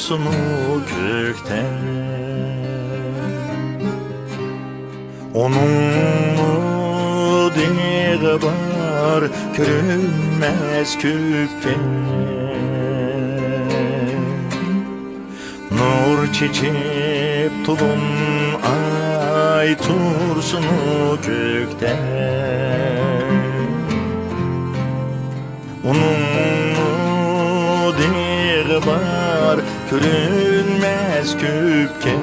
tursun kökte. Onun diye var görünmez küpte. Nur çiçip tulun ay tursun kökte. Onun diye var görünmez küpke.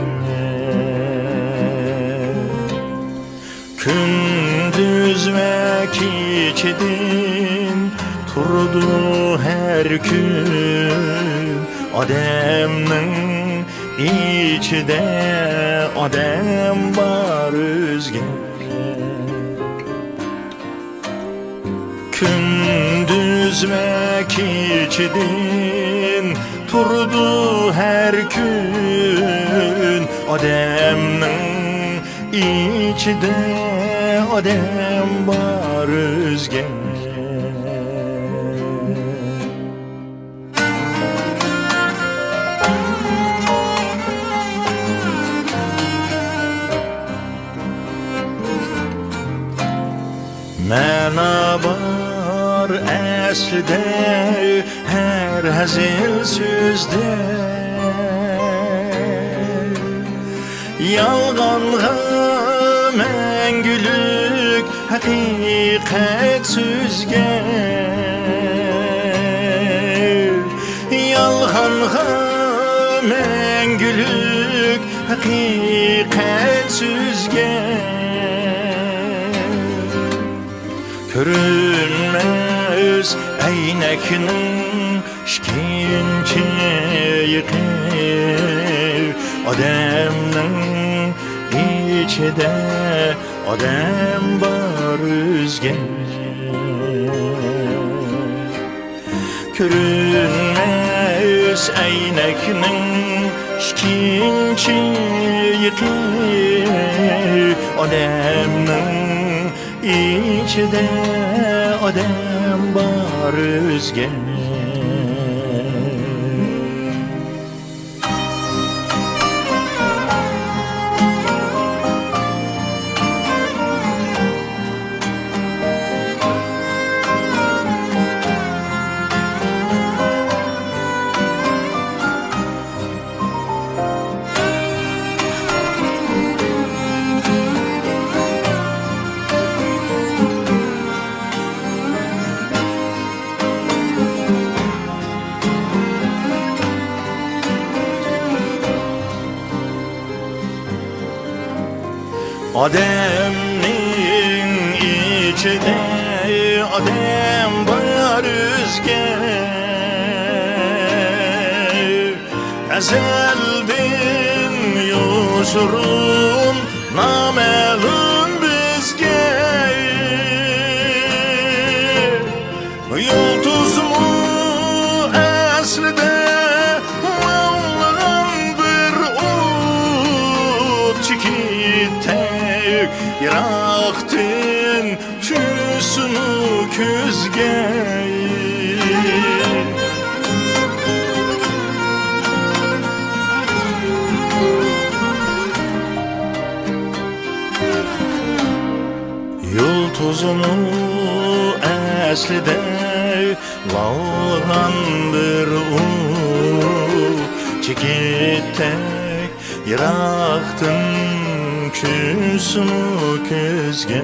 Gündüz ve keçidin turdu her gün. Ademnin içide adem var özge. Gündüz ve keçidin turdu her gün. Ademnin içide adem var özge. Məna var əslində hər həzin sözdə. Yalğanğa məngülük həqiqət sözgə. Yalğanğa məngülük həqiqət sözgə. Görünmez eynekinin şkinci yıkır. Ademnin içinde adem var özge. Görünmez eynekinin şkinci yıkır. Ademnin İçide adem var özge. Adem'nin içinde adem var özge. Ezelden yosurun namelun bizge. Yıldız mu eslide Allah'ın bir ot çikitte. Yıraktın küsünü küzge. Yıldızını əslide lalğandır o çikitek. Yıraktın küsünü közge.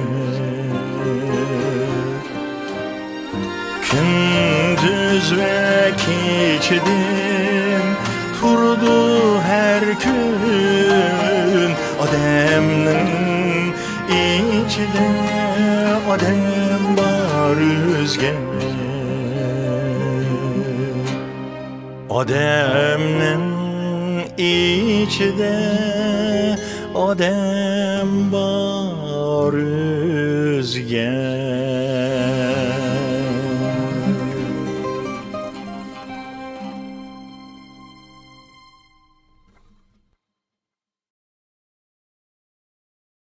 Gündüz ve keçidin turdu her gün. Adem'nin içinde adem var özge. Adem'nin içinde adem var özge.